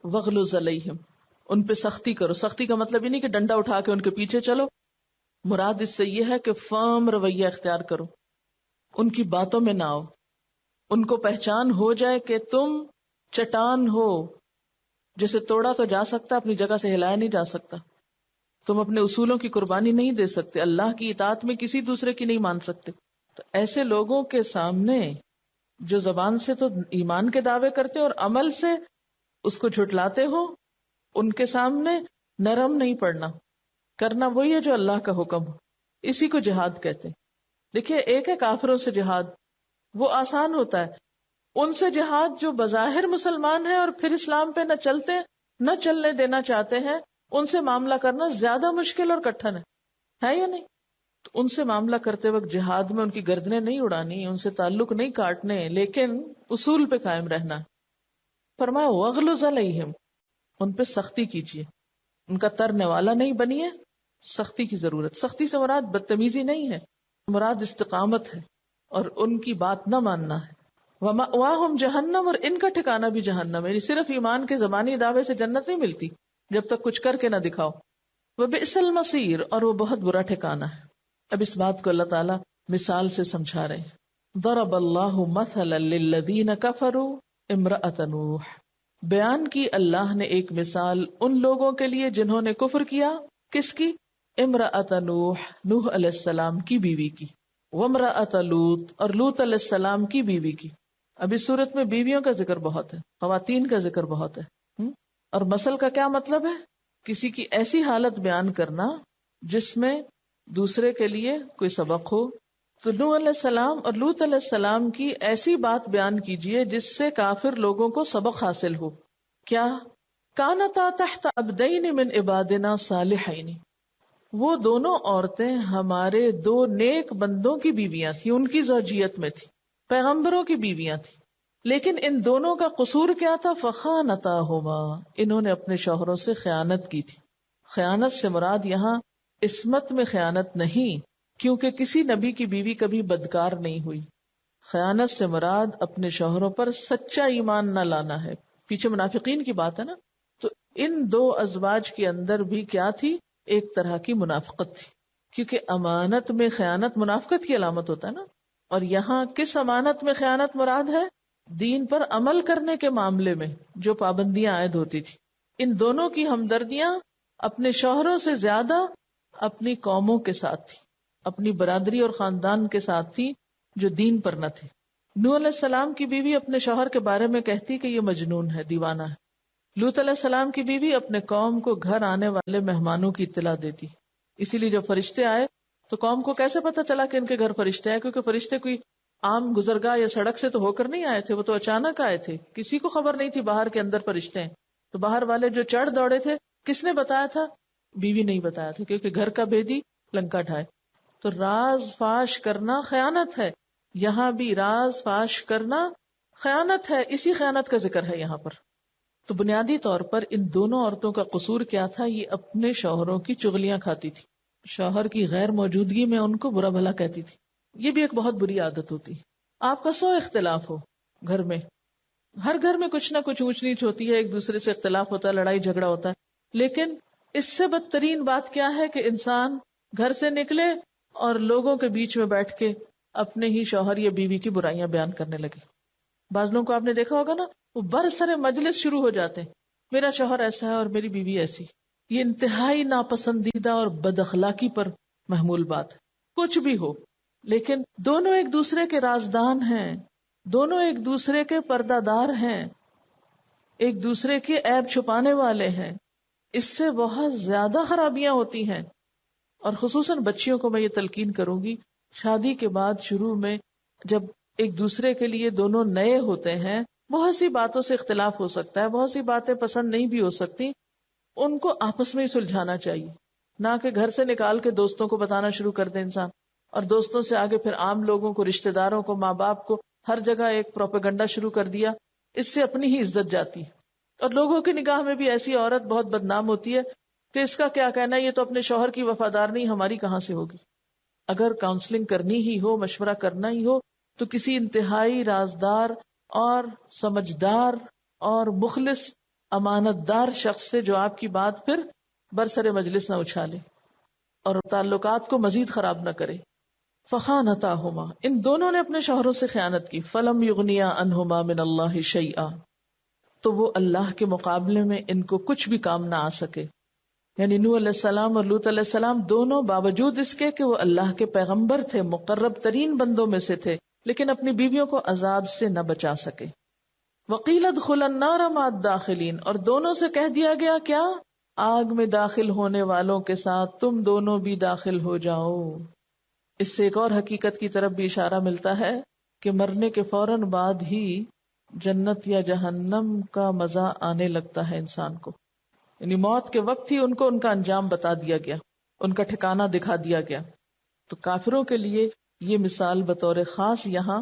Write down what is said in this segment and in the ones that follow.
وغلظ علیہم، ان پہ سختی کرو. سختی کا مطلب یہ نہیں کہ ڈنڈا اٹھا کے ان کے پیچھے چلو، مراد اس سے یہ ہے کہ فرم رویہ اختیار کرو، ان کی باتوں میں نہ آؤ. ان کو پہچان ہو جائے کہ تم چٹان ہو جسے توڑا تو جا سکتا، اپنی جگہ سے ہلایا نہیں جا سکتا. تم اپنے اصولوں کی قربانی نہیں دے سکتے، اللہ کی اطاعت میں کسی دوسرے کی نہیں مان سکتے. تو ایسے لوگوں کے سامنے جو زبان سے تو ایمان کے دعوے کرتے اور عمل سے اس کو جھٹلاتے ہو، ان کے سامنے نرم نہیں پڑنا، کرنا وہی ہے جو اللہ کا حکم ہو. اسی کو جہاد کہتے ہیں. دیکھیے ایک ہے کافروں سے جہاد، وہ آسان ہوتا ہے. ان سے جہاد جو بظاہر مسلمان ہیں اور پھر اسلام پہ نہ چلنے دینا چاہتے ہیں، ان سے معاملہ کرنا زیادہ مشکل اور کٹھن ہے یا نہیں؟ تو ان سے معاملہ کرتے وقت جہاد میں ان کی گردنیں نہیں اڑانی، ان سے تعلق نہیں کاٹنے، لیکن اصول پہ قائم رہنا. فرمایا وغلظ علیہم، ان پہ سختی کیجیے، ان کا ترنے والا نہیں بنیے. سختی کی ضرورت، سختی سے مراد بدتمیزی نہیں ہے، مراد استقامت ہے اور ان کی بات نہ ماننا ہے. وَمَأْوَاهُمْ جہنم، اور ان کا ٹھکانہ بھی جہنم ہے. یعنی صرف ایمان کے زبانی دعوے سے جنت نہیں ملتی جب تک کچھ کر کے نہ دکھاؤ. وَبِئْسَ الْمَصِيرُ، اور وہ بہت برا ٹھکانہ ہے. اب اس بات کو اللہ تعالیٰ مثال سے سمجھا رہے ہیں. ضرب اللہ مثلا للذین کفروا امرأۃ نوح، بیان کی اللہ نے ایک مثال ان لوگوں کے لیے جنہوں نے کفر کیا. کس کی؟ امرأۃ نوح، نوح علیہ السلام کی بیوی کی. وامرأۃ لوط، اور لوط علیہ السلام کی بیوی کی. اب اس صورت میں بیویوں کا ذکر بہت ہے، خواتین کا ذکر بہت ہے. اور مثل کا کیا مطلب ہے؟ کسی کی ایسی حالت بیان کرنا جس میں دوسرے کے لیے کوئی سبق ہو. تو نوح علیہ السلام اور لوط علیہ السلام کی ایسی بات بیان کیجئے جس سے کافر لوگوں کو سبق حاصل ہو. کیا؟ کانتا تحت عبدین من عبادنا صالحین، وہ دونوں عورتیں ہمارے دو نیک بندوں کی بیویاں تھیں، ان کی زوجیت میں تھی، پیغمبروں کی بیویاں تھیں. لیکن ان دونوں کا قصور کیا تھا؟ فخانتاہما، انہوں نے اپنے شوہروں سے خیانت کی تھی. خیانت سے مراد یہاں عصمت میں خیانت نہیں، کیونکہ کسی نبی کی بیوی کبھی بدکار نہیں ہوئی. خیانت سے مراد اپنے شوہروں پر سچا ایمان نہ لانا ہے. پیچھے منافقین کی بات ہے نا. تو ان دو ازواج کے اندر بھی کیا تھی؟ ایک طرح کی منافقت تھی، کیونکہ امانت میں خیانت منافقت کی علامت ہوتا ہے نا. اور یہاں کس امانت میں خیانت مراد ہے؟ دین پر عمل کرنے کے معاملے میں جو پابندیاں عائد ہوتی تھی. ان دونوں کی ہمدردیاں اپنے شوہروں سے زیادہ اپنی قوموں کے ساتھ تھی، اپنی برادری اور خاندان کے ساتھ تھی جو دین پر نہ تھے. نوح علیہ السلام کی بیوی اپنے شوہر کے بارے میں کہتی کہ یہ مجنون ہے، دیوانہ ہے. لوط علیہ السلام کی بیوی اپنے قوم کو گھر آنے والے مہمانوں کی اطلاع دیتی. اسی لیے جب فرشتے آئے تو قوم کو کیسے پتا چلا کہ ان کے گھر فرشتے آئے؟ کیونکہ فرشتے کوئی عام گزرگاہ یا سڑک سے تو ہو کر نہیں آئے تھے، وہ تو اچانک آئے تھے. کسی کو خبر نہیں تھی باہر کے اندر فرشتے ہیں. تو باہر والے جو چڑھ دوڑے تھے، کس نے بتایا تھا؟ بیوی نہیں بتایا تھا، کیونکہ گھر کا بھیدی لنکا ڈھائے. تو راز فاش کرنا خیانت ہے. یہاں بھی راز فاش کرنا خیانت ہے، اسی خیانت کا ذکر ہے یہاں پر. تو بنیادی طور پر ان دونوں عورتوں کا قصور کیا تھا؟ یہ اپنے شوہروں کی چغلیاں کھاتی تھی، شوہر کی غیر موجودگی میں ان کو برا بھلا کہتی تھی. یہ بھی ایک بہت بری عادت ہوتی. آپ کا 100 اختلاف ہو گھر میں، ہر گھر میں کچھ نہ کچھ اونچ نیچ ہوتی ہے، ایک دوسرے سے اختلاف ہوتا ہے، لڑائی جھگڑا ہوتا ہے. لیکن اس سے بدترین بات کیا ہے کہ انسان گھر سے نکلے اور لوگوں کے بیچ میں بیٹھ کے اپنے ہی شوہر یا بیوی کی برائیاں بیان کرنے لگے. بعض لوگوں کو آپ نے دیکھا ہوگا نا، وہ برسر مجلس شروع ہو جاتے ہیں، میرا شوہر ایسا ہے اور میری بیوی ایسی. یہ انتہائی ناپسندیدہ اور بد اخلاقی پر محمول بات ہے. کچھ بھی ہو، لیکن دونوں ایک دوسرے کے رازدان ہیں، دونوں ایک دوسرے کے پردہ دار ہیں، ایک دوسرے کے عیب چھپانے والے ہیں. اس سے بہت زیادہ خرابیاں ہوتی ہیں. اور خصوصاً بچیوں کو میں یہ تلقین کروں گی، شادی کے بعد شروع میں جب ایک دوسرے کے لیے دونوں نئے ہوتے ہیں، بہت سی باتوں سے اختلاف ہو سکتا ہے، بہت سی باتیں پسند نہیں بھی ہو سکتی، ان کو آپس میں ہی سلجھانا چاہیے، نہ کہ گھر سے نکال کے دوستوں کو بتانا شروع کر دے انسان، اور دوستوں سے آگے پھر عام لوگوں کو، رشتہ داروں کو، ماں باپ کو، ہر جگہ ایک پروپیگنڈا شروع کر دیا. اس سے اپنی ہی عزت جاتی ہے. اور لوگوں کی نگاہ میں بھی ایسی عورت بہت بدنام ہوتی ہے کہ اس کا کیا کہنا ہے، یہ تو اپنے شوہر کی وفادار نہیں، ہماری کہاں سے ہوگی. اگر کاؤنسلنگ کرنی ہی ہو، مشورہ کرنا ہی ہو، تو کسی انتہائی رازدار اور سمجھدار اور مخلص امانت دار شخص سے جو آپ کی بات پھر برسر مجلس نہ اچھالے اور تعلقات کو مزید خراب نہ کرے. فخانتاہما، ان دونوں نے اپنے شوہروں سے خیانت کی. فلم یغنیا عنہما من اللہ شیئا، تو وہ اللہ کے مقابلے میں ان کو کچھ بھی کام نہ آ سکے. یعنی نوح علیہ السلام اور لوط علیہ السلام دونوں باوجود اس کے کہ وہ اللہ کے پیغمبر تھے، مقرب ترین بندوں میں سے تھے، لیکن اپنی بیویوں کو عذاب سے نہ بچا سکے. وقیل ادخلا النار مع الداخلین، اور دونوں سے کہہ دیا گیا کیا؟ آگ میں داخل ہونے والوں کے ساتھ تم دونوں بھی داخل ہو جاؤ. اس سے ایک اور حقیقت کی طرف بھی اشارہ ملتا ہے کہ مرنے کے فوراً بعد ہی جنت یا جہنم کا مزہ آنے لگتا ہے انسان کو. یعنی موت کے وقت ہی ان کو ان کا انجام بتا دیا گیا، ان کا ٹھکانہ دکھا دیا گیا. تو کافروں کے لیے یہ مثال بطور خاص یہاں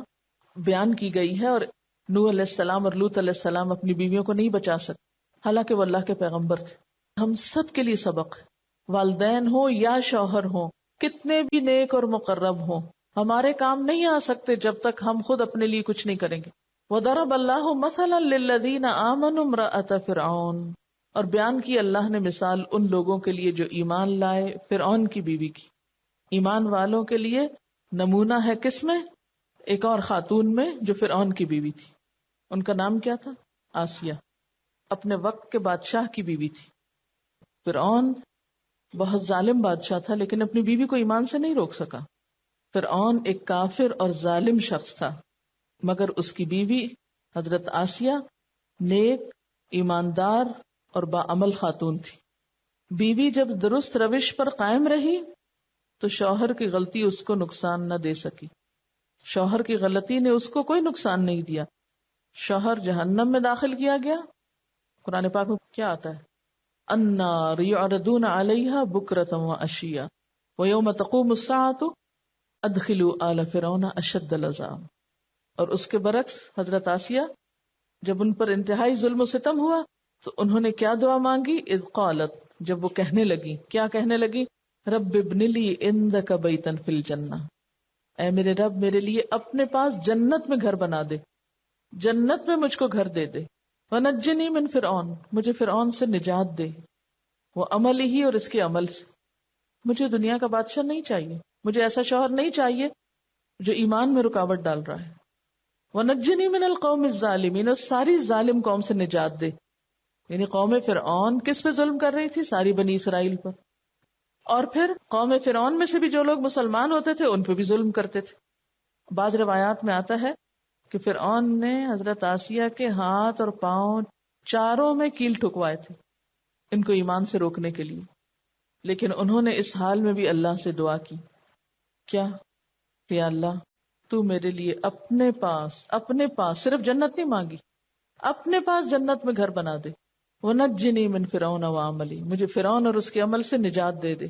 بیان کی گئی ہے. اور نوح علیہ السلام اور لوط علیہ السلام اپنی بیویوں کو نہیں بچا سکتے، حالانکہ وہ اللہ کے پیغمبر تھے. ہم سب کے لیے سبق ہے، والدین ہوں یا شوہر ہوں، کتنے بھی نیک اور مقرب ہوں، ہمارے کام نہیں آ سکتے جب تک ہم خود اپنے لیے کچھ نہیں کریں گے. وَضَرَبَ اللَّهُ مَثَلًا لِّلَّذِينَ آمَنُوا امْرَأَتَ فِرْعَوْنَ، اور بیان کی اللہ نے مثال ان لوگوں کے لیے جو ایمان لائے فرعون کی بیوی کی. ایمان والوں کے لیے نمونہ ہے کس میں؟ ایک اور خاتون میں جو فرعون کی بیوی تھی. ان کا نام کیا تھا؟ آسیہ، اپنے وقت کے بادشاہ کی بیوی تھی. فرعون بہت ظالم بادشاہ تھا، لیکن اپنی بیوی کو ایمان سے نہیں روک سکا. فرعون ایک کافر اور ظالم شخص تھا، مگر اس کی بیوی حضرت آسیہ نیک، ایماندار اور باعمل خاتون تھی. بیوی جب درست روش پر قائم رہی تو شوہر کی غلطی اس کو نقصان نہ دے سکی. شوہر کی غلطی نے اس کو کوئی نقصان نہیں دیا. شوہر جہنم میں داخل کیا گیا. قرآن پاک میں کیا آتا ہے؟ النار یعرضون علیہا بکرۃ وعشیا ویوم تقوم الساعۃ ادخلوا آل فرعون اشد العذاب. اور اس کے برعکس حضرت آسیہ جب ان پر انتہائی ظلم و ستم ہوا تو انہوں نے کیا دعا مانگی؟ اذ قالت، جب وہ کہنے لگی، کیا کہنے لگی؟ رب ابن لی عندک بیتا فی الجنہ، اے میرے رب میرے لیے اپنے پاس جنت میں گھر بنا دے، جنت میں مجھ کو گھر دے دے. ونجنی من فرعون، مجھے فرعون سے نجات دے، وہ عمل ہی اور اس کے عمل سے. مجھے دنیا کا بادشاہ نہیں چاہیے، مجھے ایسا شوہر نہیں چاہیے جو ایمان میں رکاوٹ ڈال رہا ہے. ونجنی من القوم الظالمین، اور ساری ظالم قوم سے نجات دے. یعنی قوم فرعون کس پہ ظلم کر رہی تھی؟ ساری بنی اسرائیل پر. اور پھر قوم فرعون میں سے بھی جو لوگ مسلمان ہوتے تھے ان پہ بھی ظلم کرتے تھے. بعض روایات میں آتا ہے کہ فرعون نے حضرت آسیہ کے ہاتھ اور پاؤں چاروں میں کیل ٹھکوائے تھے ان کو ایمان سے روکنے کے لیے. لیکن انہوں نے اس حال میں بھی اللہ سے دعا کی، کیا کہ اللہ تو میرے لیے اپنے پاس صرف جنت نہیں مانگی، اپنے پاس جنت میں گھر بنا دے. وَنَجِّنِي مِن فِرْعَوْنَ وَعَمَلِهِ، مجھے فرعون اور اس کے عمل سے نجات دے دے.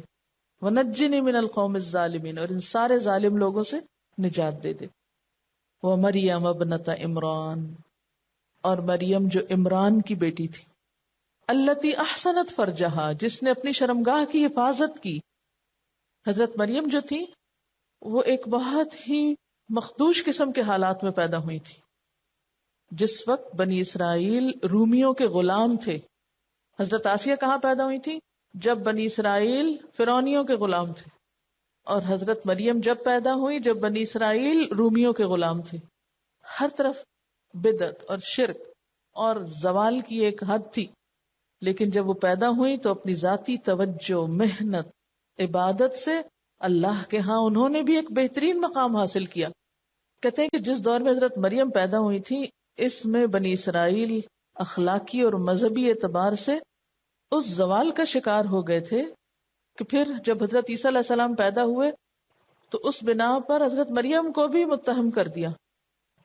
وَنَجِّنِي مِنَ الْقَوْمِ الظَّالِمِينَ، اور ان سارے ظالم لوگوں سے نجات دے دے. وَمَرْيَمَ ابْنَتَ عِمْرَانَ، اور مریم جو عمران کی بیٹی تھی. الَّتِي أَحْسَنَتْ فَرْجَهَا، جس نے اپنی شرمگاہ کی حفاظت کی. حضرت مریم جو تھی وہ ایک بہت ہی مخدوش قسم کے حالات میں پیدا ہوئی تھی. جس وقت بنی اسرائیل رومیوں کے غلام تھے. حضرت آسیہ کہاں پیدا ہوئی تھی؟ جب بنی اسرائیل فرعونیوں کے غلام تھے. اور حضرت مریم جب پیدا ہوئی جب بنی اسرائیل رومیوں کے غلام تھے. ہر طرف بدعت اور شرک اور زوال کی ایک حد تھی. لیکن جب وہ پیدا ہوئی تو اپنی ذاتی توجہ، محنت، عبادت سے اللہ کے ہاں انہوں نے بھی ایک بہترین مقام حاصل کیا. کہتے ہیں کہ جس دور میں حضرت مریم پیدا ہوئی تھی اس میں بنی اسرائیل اخلاقی اور مذہبی اعتبار سے اس زوال کا شکار ہو گئے تھے کہ پھر جب حضرت عیسیٰ علیہ السلام پیدا ہوئے تو اس بنا پر حضرت مریم کو بھی متہم کر دیا.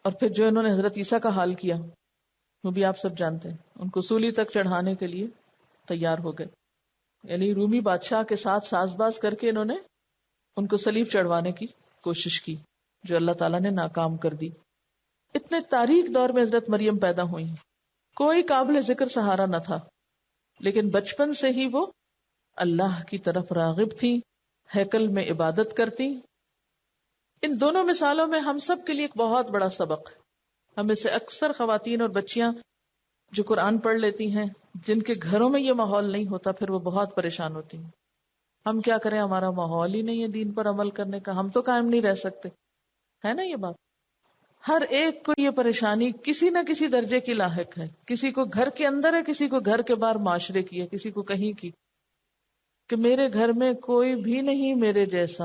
اور پھر جو انہوں نے حضرت عیسیٰ کا حال کیا وہ بھی آپ سب جانتے ہیں، ان کو سولی تک چڑھانے کے لیے تیار ہو گئے. یعنی رومی بادشاہ کے ساتھ ساز باز کر کے انہوں نے ان کو صلیب چڑھوانے کی کوشش کی جو اللہ تعالیٰ نے ناکام کر دی. اتنے تاریک دور میں حضرت مریم پیدا ہوئی، کوئی قابل ذکر سہارا نہ تھا، لیکن بچپن سے ہی وہ اللہ کی طرف راغب تھی، ہیکل میں عبادت کرتی. ان دونوں مثالوں میں ہم سب کے لیے ایک بہت بڑا سبق ہے. ہمیں سے اکثر خواتین اور بچیاں جو قرآن پڑھ لیتی ہیں، جن کے گھروں میں یہ ماحول نہیں ہوتا، پھر وہ بہت پریشان ہوتی ہیں. ہم کیا کریں، ہمارا ماحول ہی نہیں ہے دین پر عمل کرنے کا، ہم تو قائم نہیں رہ سکتے. ہے نا یہ بات؟ ہر ایک کو یہ پریشانی کسی نہ کسی درجے کی لاحق ہے. کسی کو گھر کے اندر ہے، کسی کو گھر کے باہر معاشرے کی ہے، کسی کو کہیں کی، کہ میرے گھر میں کوئی بھی نہیں میرے جیسا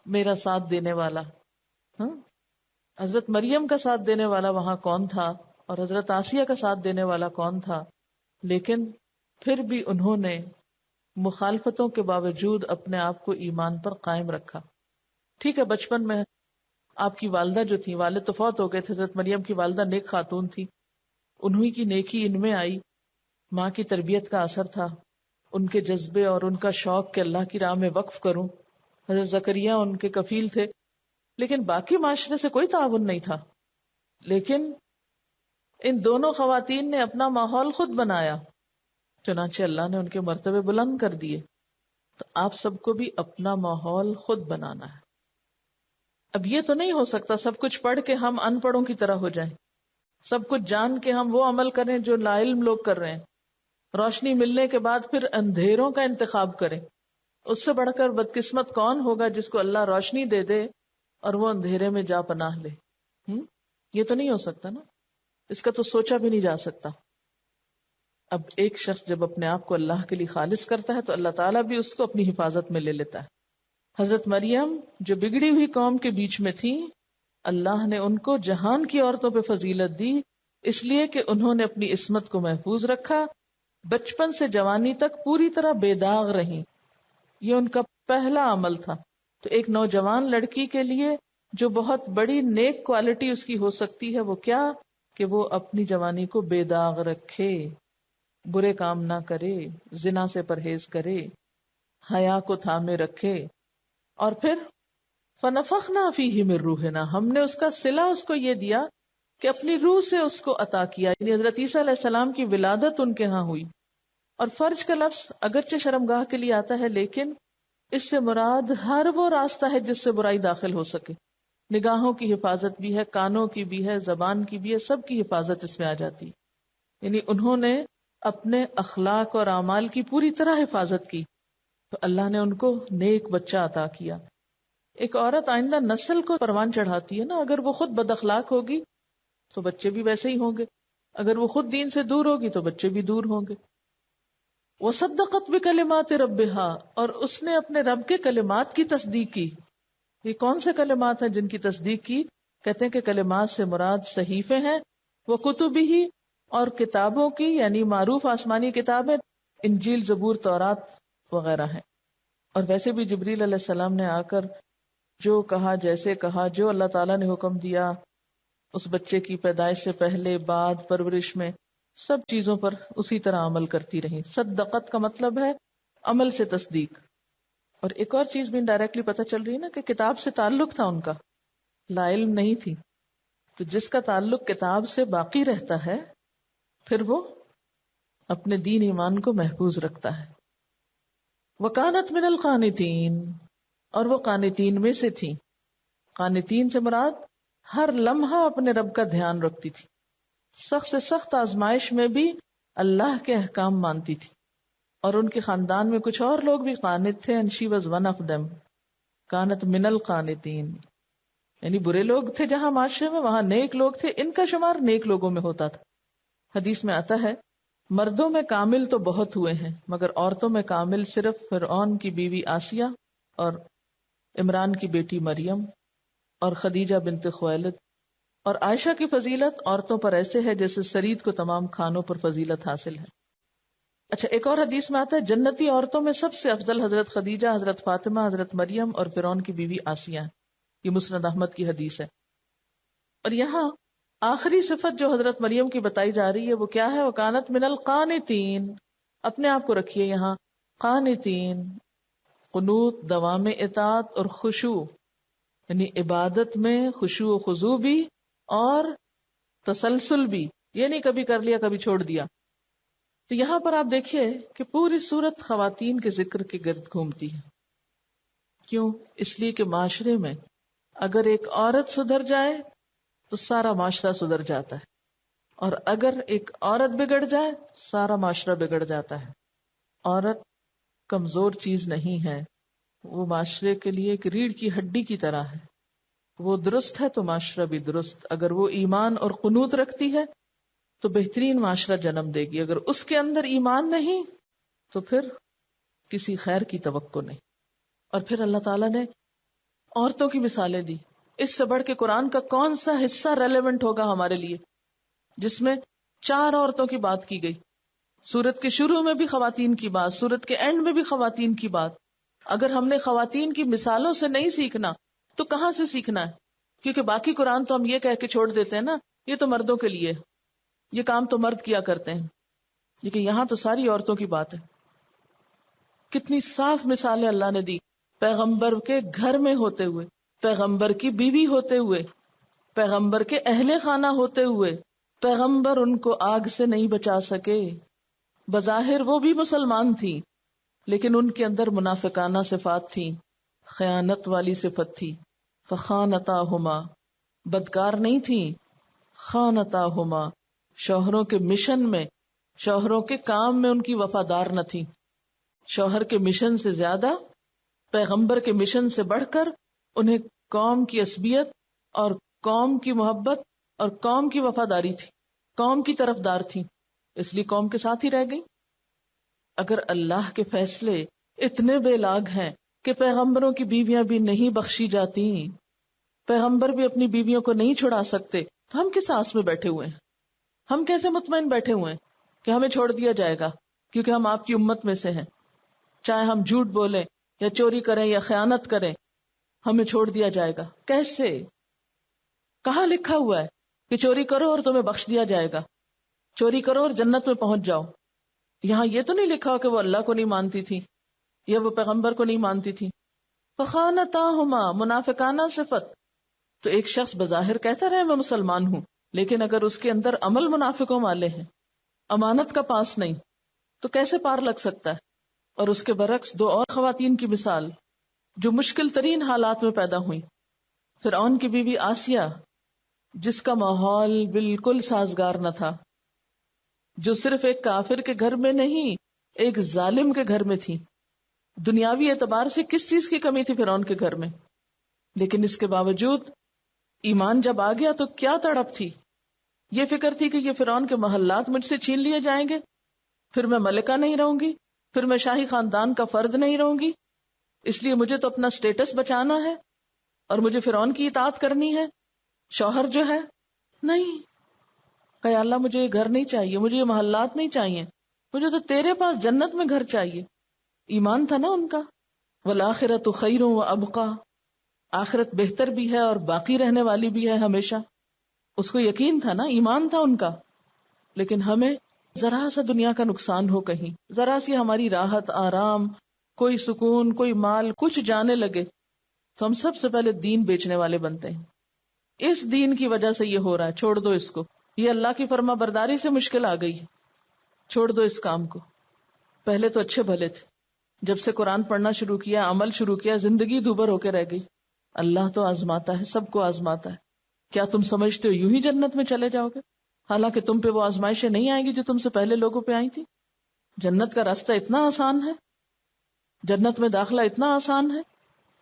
میرا ساتھ دینے والا. ہاں، حضرت مریم کا ساتھ دینے والا وہاں کون تھا، اور حضرت آسیہ کا ساتھ دینے والا کون تھا؟ لیکن پھر بھی انہوں نے مخالفتوں کے باوجود اپنے آپ کو ایمان پر قائم رکھا. ٹھیک ہے، بچپن میں آپ کی والدہ جو تھی، والد تو فوت ہو گئے تھے، حضرت مریم کی والدہ نیک خاتون تھی، انہی کی نیکی ان میں آئی، ماں کی تربیت کا اثر تھا، ان کے جذبے اور ان کا شوق کہ اللہ کی راہ میں وقف کروں. حضرت زکریا ان کے کفیل تھے، لیکن باقی معاشرے سے کوئی تعاون نہیں تھا. لیکن ان دونوں خواتین نے اپنا ماحول خود بنایا، چنانچہ اللہ نے ان کے مرتبے بلند کر دیے. تو آپ سب کو بھی اپنا ماحول خود بنانا ہے. اب یہ تو نہیں ہو سکتا سب کچھ پڑھ کے ہم ان پڑھوں کی طرح ہو جائیں، سب کچھ جان کے ہم وہ عمل کریں جو لا علم لوگ کر رہے ہیں، روشنی ملنے کے بعد پھر اندھیروں کا انتخاب کریں. اس سے بڑھ کر بدقسمت کون ہوگا جس کو اللہ روشنی دے دے اور وہ اندھیرے میں جا پناہ لے. یہ تو نہیں ہو سکتا نا، اس کا تو سوچا بھی نہیں جا سکتا. اب ایک شخص جب اپنے آپ کو اللہ کے لیے خالص کرتا ہے تو اللہ تعالیٰ بھی اس کو اپنی حفاظت میں لے لیتا ہے. حضرت مریم جو بگڑی ہوئی قوم کے بیچ میں تھی، اللہ نے ان کو جہان کی عورتوں پہ فضیلت دی، اس لیے کہ انہوں نے اپنی عصمت کو محفوظ رکھا، بچپن سے جوانی تک پوری طرح بے داغ رہیں. یہ ان کا پہلا عمل تھا. تو ایک نوجوان لڑکی کے لیے جو بہت بڑی نیک کوالٹی اس کی ہو سکتی ہے وہ کیا، کہ وہ اپنی جوانی کو بے داغ رکھے، برے کام نہ کرے، زنا سے پرہیز کرے، حیا کو تھامے رکھے. اور پھر فَنَفَخْنَا فِيهِ مِن رُوحِنَا، ہم نے اس کا صلہ اس کو یہ دیا کہ اپنی روح سے اس کو عطا کیا. یعنی حضرت عیسیٰ علیہ السلام کی ولادت ان کے ہاں ہوئی. اور فرج کا لفظ اگرچہ شرمگاہ کے لیے آتا ہے، لیکن اس سے مراد ہر وہ راستہ ہے جس سے برائی داخل ہو سکے. نگاہوں کی حفاظت بھی ہے، کانوں کی بھی ہے، زبان کی بھی ہے، سب کی حفاظت اس میں آ جاتی. یعنی انہوں نے اپنے اخلاق اور اعمال کی پوری طرح حفاظت کی، تو اللہ نے ان کو نیک بچہ عطا کیا. ایک عورت آئندہ نسل کو پروان چڑھاتی ہے نا، اگر وہ خود بد اخلاق ہوگی تو بچے بھی ویسے ہی ہوں گے، اگر وہ خود دین سے دور ہوگی تو بچے بھی دور ہوں گے. وَصَدَّقَتْ بِكَلِمَاتِ رَبِّهَا، اور اس نے اپنے رب کے کلمات کی تصدیق کی. یہ کون سے کلمات ہیں جن کی تصدیق کی؟ کہتے ہیں کہ کلمات سے مراد صحیفے ہیں، وہ کتبی اور کتابوں کی، یعنی معروف آسمانی کتابیں، انجیل، زبور، تورات وغیرہ ہیں. اور ویسے بھی جبریل علیہ السلام نے آ کر جو کہا، جیسے کہا، جو اللہ تعالیٰ نے حکم دیا اس بچے کی پیدائش سے پہلے، بعد، پرورش میں، سب چیزوں پر اسی طرح عمل کرتی رہی. صدقت کا مطلب ہے عمل سے تصدیق. اور ایک اور چیز بھی انڈائریکٹلی پتہ چل رہی ہے نا کہ کتاب سے تعلق تھا ان کا، لا علم نہیں تھی. تو جس کا تعلق کتاب سے باقی رہتا ہے پھر وہ اپنے دین ایمان کو محفوظ رکھتا ہے. وَكَانَتْ مِنَ الْقَانِتِينَ، اور وہ قانتین میں سے تھی. قانتین سے مراد ہر لمحہ اپنے رب کا دھیان رکھتی تھی، سخت سے سخت آزمائش میں بھی اللہ کے احکام مانتی تھی. اور ان کے خاندان میں کچھ اور لوگ بھی قانت تھے، and she was one of them. کانت من القانتین، یعنی برے لوگ تھے جہاں معاشرے میں، وہاں نیک لوگ تھے، ان کا شمار نیک لوگوں میں ہوتا تھا. حدیث میں آتا ہے مردوں میں کامل تو بہت ہوئے ہیں مگر عورتوں میں کامل صرف فرعون کی بیوی آسیہ اور عمران کی بیٹی مریم اور خدیجہ بنت خویلد. اور عائشہ کی فضیلت عورتوں پر ایسے ہے جیسے سرید کو تمام کھانوں پر فضیلت حاصل ہے. اچھا، ایک اور حدیث میں آتا ہے جنتی عورتوں میں سب سے افضل حضرت خدیجہ، حضرت فاطمہ، حضرت مریم اور فرعون کی بیوی آسیہ ہیں. یہ مسند احمد کی حدیث ہے. اور یہاں آخری صفت جو حضرت مریم کی بتائی جا رہی ہے وہ کیا ہے؟ وَكَانَتْ مِنَ الْقَانِتِينَ. اپنے آپ کو رکھیے یہاں قانتین، قنوت، دوام اطاعت اور خشوع، یعنی عبادت میں خشوع و خضوع بھی اور تسلسل بھی، یہ نہیں کبھی کر لیا کبھی چھوڑ دیا. تو یہاں پر آپ دیکھیے کہ پوری صورت خواتین کے ذکر کے گرد گھومتی ہے. کیوں؟ اس لیے کہ معاشرے میں اگر ایک عورت سدھر جائے تو سارا معاشرہ سدھر جاتا ہے، اور اگر ایک عورت بگڑ جائے سارا معاشرہ بگڑ جاتا ہے. عورت کمزور چیز نہیں ہے، وہ معاشرے کے لیے ایک ریڑھ کی ہڈی کی طرح ہے. وہ درست ہے تو معاشرہ بھی درست. اگر وہ ایمان اور قنوت رکھتی ہے تو بہترین معاشرہ جنم دے گی. اگر اس کے اندر ایمان نہیں تو پھر کسی خیر کی توقع نہیں. اور پھر اللہ تعالیٰ نے عورتوں کی مثالیں دی. اس سے بڑھ کے قرآن کا کون سا حصہ ریلیونٹ ہوگا ہمارے لیے جس میں 4 عورتوں کی بات کی گئی. سورت کے شروع میں بھی خواتین کی بات، سورت کے اینڈ میں بھی خواتین کی بات. اگر ہم نے خواتین کی مثالوں سے نہیں سیکھنا تو کہاں سے سیکھنا ہے؟ کیونکہ باقی قرآن تو ہم یہ کہہ کے چھوڑ دیتے ہیں نا، یہ تو مردوں کے لیے، یہ کام تو مرد کیا کرتے ہیں. لیکن یہاں تو ساری عورتوں کی بات ہے. کتنی صاف مثالیں اللہ نے دی. پیغمبر کے گھر میں ہوتے ہوئے، پیغمبر کی بیوی ہوتے ہوئے، پیغمبر کے اہل خانہ ہوتے ہوئے پیغمبر ان کو آگ سے نہیں بچا سکے. بظاہر وہ بھی مسلمان تھی لیکن ان کے اندر منافقانہ صفات تھی، خیانت والی صفت تھی. فخانتاہما، بدکار نہیں تھی، خانتاہما، شوہروں کے مشن میں، شوہروں کے کام میں ان کی وفادار نہ تھی. شوہر کے مشن سے زیادہ، پیغمبر کے مشن سے بڑھ کر انہیں قوم کی عصبیت اور قوم کی محبت اور قوم کی وفاداری تھی، قوم کی طرفدار تھی، اس لیے قوم کے ساتھ ہی رہ گئی. اگر اللہ کے فیصلے اتنے بے لاگ ہیں کہ پیغمبروں کی بیویاں بھی نہیں بخشی جاتی، پیغمبر بھی اپنی بیویوں کو نہیں چھڑا سکتے، تو ہم کس آس میں بیٹھے ہوئے ہیں؟ ہم کیسے مطمئن بیٹھے ہوئے ہیں کہ ہمیں چھوڑ دیا جائے گا کیونکہ ہم آپ کی امت میں سے ہیں؟ چاہے ہم جھوٹ بولیں یا چوری کریں یا خیانت کریں، ہمیں چھوڑ دیا جائے گا کیسے؟ کہاں لکھا ہوا ہے کہ چوری کرو اور تمہیں بخش دیا جائے گا، چوری کرو اور جنت میں پہنچ جاؤ؟ یہاں یہ تو نہیں لکھا ہو کہ وہ اللہ کو نہیں مانتی تھی یا وہ پیغمبر کو نہیں مانتی تھی. فخانتاہما، منافقانہ صفت. تو ایک شخص بظاہر کہتا رہے میں مسلمان ہوں، لیکن اگر اس کے اندر عمل منافقوں والے ہیں، امانت کا پاس نہیں، تو کیسے پار لگ سکتا ہے؟ اور اس کے برعکس 2 اور خواتین کی مثال جو مشکل ترین حالات میں پیدا ہوئیں. فرعون کی بیوی آسیہ، جس کا ماحول بالکل سازگار نہ تھا، جو صرف ایک کافر کے گھر میں نہیں، ایک ظالم کے گھر میں تھی. دنیاوی اعتبار سے کس چیز کی کمی تھی فرعون کے گھر میں؟ لیکن اس کے باوجود ایمان جب آ گیا تو کیا تڑپ تھی. یہ فکر تھی کہ یہ فرعون کے محلات مجھ سے چھین لیے جائیں گے، پھر میں ملکہ نہیں رہوں گی، پھر میں شاہی خاندان کا فرد نہیں رہوں گی، اس لیے مجھے تو اپنا سٹیٹس بچانا ہے اور مجھے فرعون کی اطاعت کرنی ہے. شوہر جو ہے نہیں کہ اللہ مجھے یہ گھر نہیں چاہیے، مجھے یہ محلات نہیں چاہیے، مجھے تو تیرے پاس جنت میں گھر چاہیے. ایمان تھا نا ان کا. والآخرۃ خیر وابقیٰ، آخرت بہتر بھی ہے اور باقی رہنے والی بھی ہے ہمیشہ. اس کو یقین تھا نا، ایمان تھا ان کا. لیکن ہمیں ذرا سا دنیا کا نقصان ہو، کہیں ذرا سی ہماری راحت آرام، کوئی سکون، کوئی مال کچھ جانے لگے تو ہم سب سے پہلے دین بیچنے والے بنتے ہیں. اس دین کی وجہ سے یہ ہو رہا ہے، چھوڑ دو اس کو، یہ اللہ کی فرما برداری سے مشکل آ گئی ہے، چھوڑ دو اس کام کو. پہلے تو اچھے بھلے تھے، جب سے قرآن پڑھنا شروع کیا، عمل شروع کیا، زندگی دوبر ہو کے رہ گئی. اللہ تو آزماتا ہے، سب کو آزماتا ہے. کیا تم سمجھتے ہو یوں ہی جنت میں چلے جاؤ گے؟ حالانکہ تم پہ وہ آزمائشیں نہیں آئیں گی جو تم سے پہلے لوگوں پہ آئی تھی. جنت کا راستہ اتنا آسان ہے، جنت میں داخلہ اتنا آسان ہے.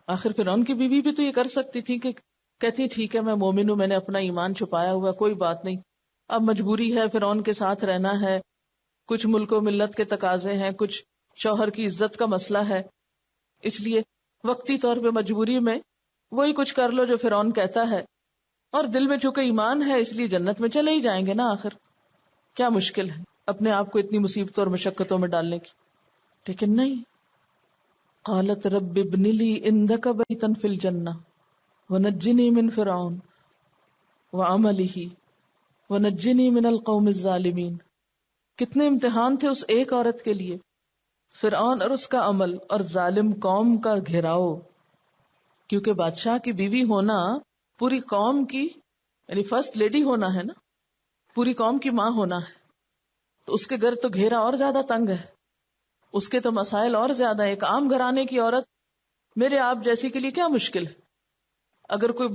آخر فرعون کی بیوی بھی تو یہ کر سکتی تھی کہ کہتی ٹھیک ہے میں مومن ہوں، میں نے اپنا ایمان چھپایا ہوا، کوئی بات نہیں، اب مجبوری ہے فرعون کے ساتھ رہنا ہے، کچھ ملک و ملت کے تقاضے ہیں، کچھ شوہر کی عزت کا مسئلہ ہے، اس لیے وقتی طور پہ مجبوری میں وہی کچھ کر لو جو فرعون کہتا ہے، اور دل میں چونکہ ایمان ہے اس لیے جنت میں چلے ہی جائیں گے نا. آخر کیا مشکل ہے اپنے آپ کو اتنی مصیبتوں اور مشقتوں میں ڈالنے کی؟ لیکن نہیں. قالت رب ابن لی عندک بیتا فی الجنہ ونجنی من فرعون وعملہ ونجنی من القوم الظالمین. کتنے امتحان تھے اس ایک عورت کے لیے، فرعون اور اس کا عمل اور ظالم قوم کا گھیراؤ. کیونکہ بادشاہ کی بیوی ہونا پوری قوم کی یعنی فرسٹ لیڈی ہونا ہے نا، پوری قوم کی ماں ہونا ہے، تو اس کے گھر تو گھیرا اور زیادہ تنگ ہے، اس کے تو مسائل اور زیادہ ہیں. ایک عام گھرانے کی عورت میرے آپ جیسی کے لیے کیا مشکل ہے؟ اگر کوئی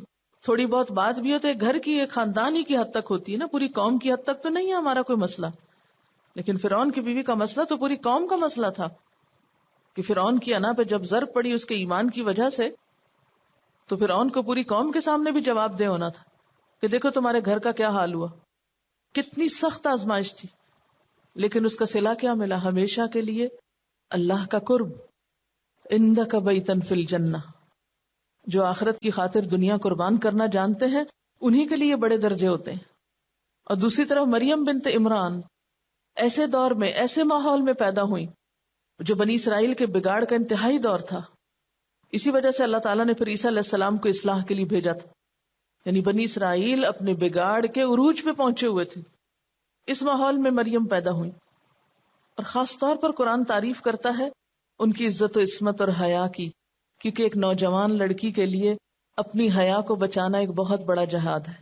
تھوڑی بہت بات بھی ہو تو ایک گھر کی ایک خاندان ہی کی حد تک ہوتی ہے نا، پوری قوم کی حد تک تو نہیں ہے ہمارا کوئی مسئلہ. لیکن فرعون کی بیوی کا مسئلہ تو پوری قوم کا مسئلہ تھا کہ فرعون کی انا پہ جب ضرب پڑی اس کے ایمان کی وجہ سے، تو فرعون کو پوری قوم کے سامنے بھی جواب دہ ہونا تھا کہ دیکھو تمہارے گھر کا کیا حال ہوا. کتنی سخت آزمائش تھی، لیکن اس کا صلہ کیا ملا؟ ہمیشہ کے لیے اللہ کا قرب. عندک بیتن فی الجنہ. جو آخرت کی خاطر دنیا قربان کرنا جانتے ہیں انہی کے لیے بڑے درجے ہوتے ہیں. اور دوسری طرف مریم بنت عمران ایسے دور میں ایسے ماحول میں پیدا ہوئی جو بنی اسرائیل کے بگاڑ کا انتہائی دور تھا. اسی وجہ سے اللہ تعالیٰ نے پھر عیسیٰ علیہ السلام کو اصلاح کے لیے بھیجا تھا. یعنی بنی اسرائیل اپنے بگاڑ کے عروج پہ پہنچے ہوئے تھے. اس ماحول میں مریم پیدا ہوئی. اور خاص طور پر قرآن تعریف کرتا ہے ان کی عزت و عصمت اور حیا کی، کیونکہ ایک نوجوان لڑکی کے لیے اپنی حیا کو بچانا ایک بہت بڑا جہاد ہے.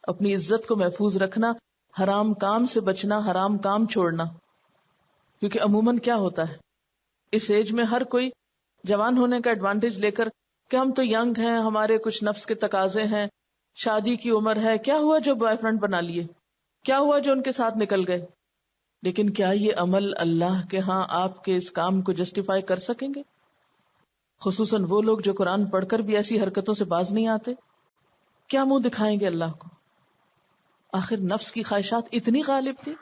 اپنی عزت کو محفوظ رکھنا، حرام کام سے بچنا، حرام کام چھوڑنا. کیونکہ عموماً کیا ہوتا ہے اس ایج میں ہر کوئی جوان ہونے کا ایڈوانٹیج لے کر کہ ہم تو ینگ ہیں، ہمارے کچھ نفس کے تقاضے ہیں، شادی کی عمر ہے، کیا ہوا جو بوائے فرینڈ بنا لیے، کیا ہوا جو ان کے ساتھ نکل گئے. لیکن کیا یہ عمل اللہ کے ہاں آپ کے اس کام کو جسٹیفائی کر سکیں گے؟ خصوصاً وہ لوگ جو قرآن پڑھ کر بھی ایسی حرکتوں سے باز نہیں آتے. کیا منہ دکھائیں گے اللہ کو؟ آخر نفس کی خواہشات اتنی غالب تھی.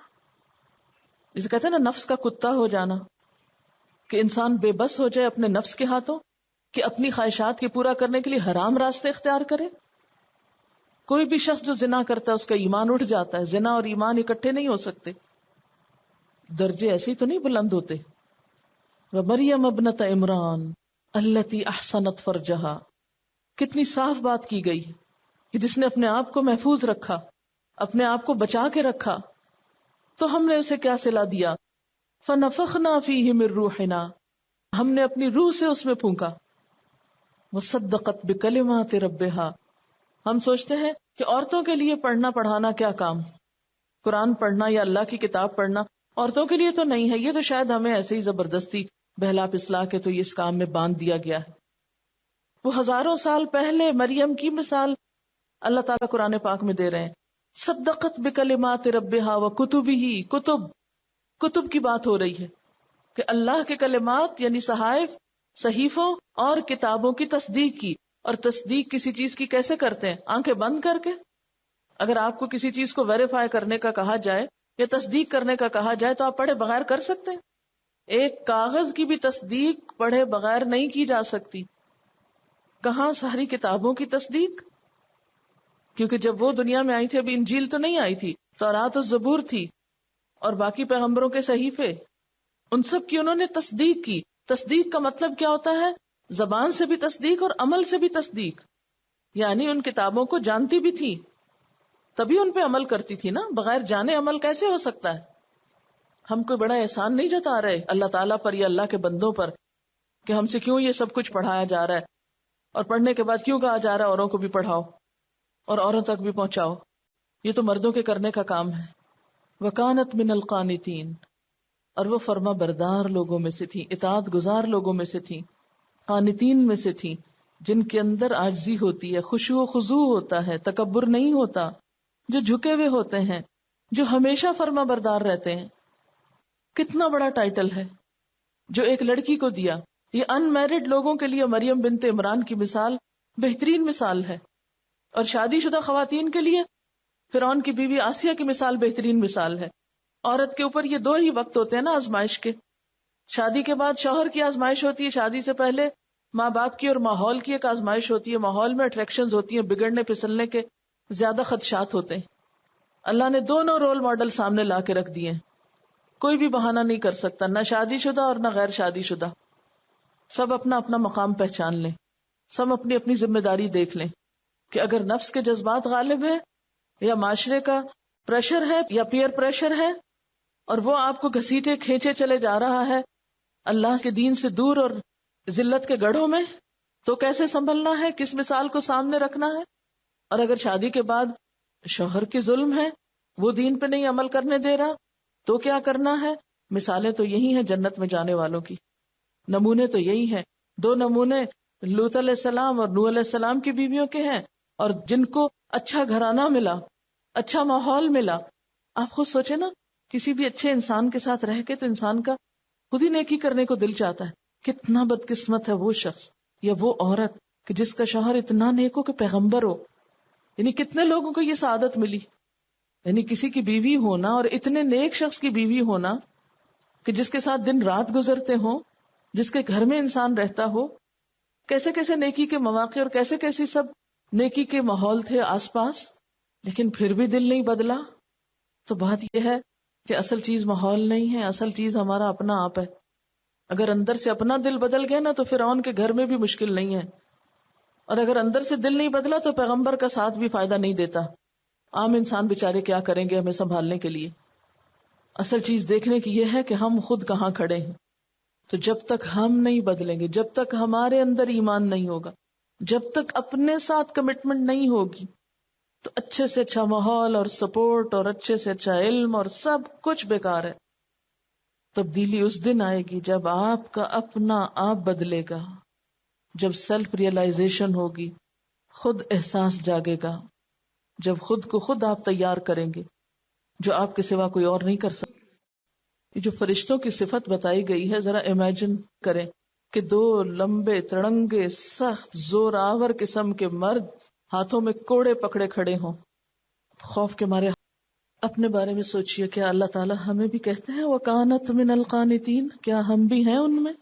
جسے کہتے ہیں نا نفس کا کتا ہو جانا، کہ انسان بے بس ہو جائے اپنے نفس کے ہاتھوں کہ اپنی خواہشات کے پورا کرنے کے لیے حرام راستے اختیار کرے. کوئی بھی شخص جو زنا کرتا ہے اس کا ایمان اٹھ جاتا ہے. زنا اور ایمان اکٹھے نہیں ہو سکتے، درجے ایسے تو نہیں بلند ہوتے. وَمَرْيَمَ ابْنَتَ عِمْرَانَ الَّتِي أَحْصَنَتْ فَرْجَهَا. کتنی صاف بات کی گئی کہ جس نے اپنے آپ کو محفوظ رکھا، اپنے آپ کو بچا کے رکھا، تو ہم نے اسے کیا صلہ دیا؟ فَنَفَخْنَا فِيهِ مِن رُوحِنَا. ہم نے اپنی روح سے اس میں پھونکا. وَصَدَّقَتْ بِكَلِمَاتِ رَبِّهَا. ہم سوچتے ہیں کہ عورتوں کے لیے پڑھنا پڑھانا کیا کام، قرآن پڑھنا یا اللہ کی کتاب پڑھنا عورتوں کے لیے تو نہیں ہے، یہ تو شاید ہمیں ایسے ہی زبردستی بہلا پسلا کے تو یہ اس کام میں باندھ دیا گیا ہے. وہ ہزاروں سال پہلے مریم کی مثال اللہ تعالیٰ قرآن پاک میں دے رہے ہیں. صدقت بکلمات ربها وکتبہ. کتب کی بات ہو رہی ہے کہ اللہ کے کلمات یعنی صحائف، صحیفوں اور کتابوں کی تصدیق کی. اور تصدیق کسی چیز کی کیسے کرتے ہیں؟ آنکھیں بند کر کے. اگر آپ کو کسی چیز کو ویریفائی کرنے کا کہا جائے یا تصدیق کرنے کا کہا جائے تو آپ پڑھے بغیر کر سکتے ہیں. ایک کاغذ کی بھی تصدیق پڑھے بغیر نہیں کی جا سکتی. کہاں ساری کتابوں کی تصدیق؟ کیونکہ جب وہ دنیا میں آئی تھی ابھی انجیل تو نہیں آئی تھی، تورات و زبور تھی اور باقی پیغمبروں کے صحیفے، ان سب کی انہوں نے تصدیق کی. تصدیق کا مطلب کیا ہوتا ہے؟ زبان سے بھی تصدیق اور عمل سے بھی تصدیق. یعنی ان کتابوں کو جانتی بھی تھی تبھی ان پہ عمل کرتی تھی نا، بغیر جانے عمل کیسے ہو سکتا ہے؟ ہم کوئی بڑا احسان نہیں جتا رہے اللہ تعالیٰ پر یا اللہ کے بندوں پر کہ ہم سے کیوں یہ سب کچھ پڑھایا جا رہا ہے اور پڑھنے کے بعد کیوں کہا جا رہا ہے اوروں کو بھی پڑھاؤ اور اوروں تک بھی پہنچاؤ. یہ تو مردوں کے کرنے کا کام ہے. وَكَانَتْ مِنَ الْقَانِتِينَ. اور وہ فرما بردار لوگوں میں سے تھی، اطاعت گزار لوگوں میں سے تھی، قانتین میں سے تھی، جن کے اندر عاجزی ہوتی ہے، خشوع و خضوع ہوتا ہے، تکبر نہیں ہوتا، جو جھکے ہوئے ہوتے ہیں، جو ہمیشہ فرما بردار رہتے ہیں. کتنا بڑا ٹائٹل ہے جو ایک لڑکی کو دیا. یہ ان میرڈ لوگوں کے لیے مریم بنت عمران کی مثال بہترین مثال ہے، اور شادی شدہ خواتین کے لیے فرعون کی بیوی آسیہ کی مثال بہترین مثال ہے. عورت کے اوپر یہ دو ہی وقت ہوتے ہیں نا آزمائش کے. شادی کے بعد شوہر کی آزمائش ہوتی ہے، شادی سے پہلے ماں باپ کی اور ماحول کی ایک آزمائش ہوتی ہے. ماحول میں اٹریکشنز ہوتی ہیں، بگڑنے پھسلنے کے زیادہ خدشات ہوتے ہیں. اللہ نے دونوں رول ماڈل سامنے لا کے رکھ دیے. کوئی بھی بہانہ نہیں کر سکتا، نہ شادی شدہ اور نہ غیر شادی شدہ. سب اپنا اپنا مقام پہچان لیں، سب اپنی اپنی ذمہ داری دیکھ لیں کہ اگر نفس کے جذبات غالب ہیں یا معاشرے کا پریشر ہے یا پیئر پریشر ہے اور وہ آپ کو گھسیٹے کھینچے چلے جا رہا ہے اللہ کے دین سے دور اور ذلت کے گڑھوں میں، تو کیسے سنبھلنا ہے، کس مثال کو سامنے رکھنا ہے. اور اگر شادی کے بعد شوہر کی ظلم ہے، وہ دین پہ نہیں عمل کرنے دے رہا، تو کیا کرنا ہے. مثالیں تو یہی ہیں جنت میں جانے والوں کی، نمونے تو یہی ہیں. دو نمونے لوط علیہ السلام اور نوح علیہ السلام کی بیویوں کے ہیں. اور جن کو اچھا گھرانہ ملا، اچھا ماحول ملا. آپ خود سوچے نا، کسی بھی اچھے انسان کے ساتھ رہ کے تو انسان کا خود ہی نیکی کرنے کو دل چاہتا ہے. کتنا بدقسمت ہے وہ شخص یا وہ عورت کہ جس کا شوہر اتنا نیک ہو کہ پیغمبر ہو. یعنی کتنے لوگوں کو یہ سعادت ملی. یعنی کسی کی بیوی ہونا اور اتنے نیک شخص کی بیوی ہونا کہ جس کے ساتھ دن رات گزرتے ہوں، جس کے گھر میں انسان رہتا ہو. کیسے کیسے نیکی کے مواقع اور کیسے کیسی سب نیکی کے ماحول تھے آس پاس، لیکن پھر بھی دل نہیں بدلا. تو بات یہ ہے کہ اصل چیز ماحول نہیں ہے، اصل چیز ہمارا اپنا آپ ہے. اگر اندر سے اپنا دل بدل گیا نا تو فرعون کے گھر میں بھی مشکل نہیں ہے، اور اگر اندر سے دل نہیں بدلا تو پیغمبر کا ساتھ بھی فائدہ نہیں دیتا. عام انسان بیچارے کیا کریں گے ہمیں سنبھالنے کے لیے. اصل چیز دیکھنے کی یہ ہے کہ ہم خود کہاں کھڑے ہیں. تو جب تک ہم نہیں بدلیں گے، جب تک ہمارے اندر ایمان نہیں ہوگا، جب تک اپنے ساتھ کمٹمنٹ نہیں ہوگی، تو اچھے سے اچھا ماحول اور سپورٹ اور اچھے سے اچھا علم اور سب کچھ بیکار ہے. تبدیلی اس دن آئے گی جب آپ کا اپنا آپ بدلے گا، جب سیلف ریئلائزیشن ہوگی، خود احساس جاگے گا، جب خود کو خود آپ تیار کریں گے جو آپ کے سوا کوئی اور نہیں کر سکتا. یہ جو فرشتوں کی صفت بتائی گئی ہے، ذرا امیجن کریں کہ 2 لمبے تڑنگے سخت زور آور قسم کے مرد ہاتھوں میں کوڑے پکڑے کھڑے ہوں، خوف کے مارے. اپنے بارے میں سوچئے، کیا اللہ تعالیٰ ہمیں بھی کہتے ہیں وَكَانَتْ مِنَ الْقَانِتِينَ؟ کیا ہم بھی ہیں ان میں؟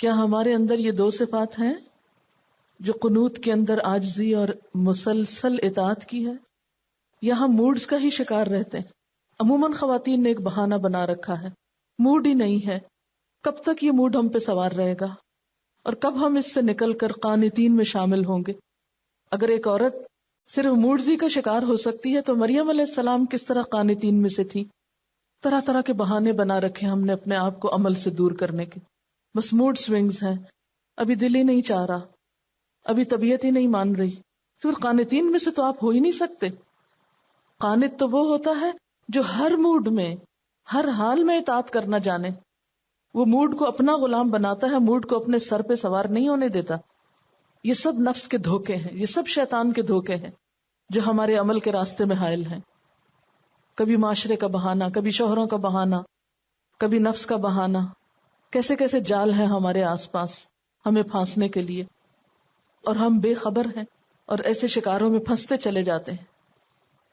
کیا ہمارے اندر یہ 2 صفات ہیں جو قنوت کے اندر عاجزی اور مسلسل اطاعت کی ہے؟ یا ہم موڈز کا ہی شکار رہتے ہیں؟ عموماً خواتین نے ایک بہانہ بنا رکھا ہے، موڈ ہی نہیں ہے. کب تک یہ موڈ ہم پہ سوار رہے گا اور کب ہم اس سے نکل کر قانتین میں شامل ہوں گے؟ اگر ایک عورت صرف موڈزی کا شکار ہو سکتی ہے تو مریم علیہ السلام کس طرح قانتین میں سے تھی؟ طرح طرح کے بہانے بنا رکھے ہم نے اپنے آپ کو عمل سے دور کرنے کے. بس موڈ سوئنگز ہیں، ابھی دل ہی نہیں چاہ رہا، ابھی طبیعت ہی نہیں مان رہی. تو پھر قانتین میں سے تو آپ ہو ہی نہیں سکتے. قانت تو وہ ہوتا ہے جو ہر موڈ میں، ہر حال میں اطاعت کرنا جانے. وہ موڈ کو اپنا غلام بناتا ہے، موڈ کو اپنے سر پہ سوار نہیں ہونے دیتا. یہ سب نفس کے دھوکے ہیں، یہ سب شیطان کے دھوکے ہیں جو ہمارے عمل کے راستے میں حائل ہیں. کبھی معاشرے کا بہانہ، کبھی شوہروں کا بہانہ، کبھی نفس کا بہانہ. کیسے کیسے جال ہیں ہمارے آس پاس ہمیں پھانسنے کے لیے، اور ہم بے خبر ہیں اور ایسے شکاروں میں پھنستے چلے جاتے ہیں.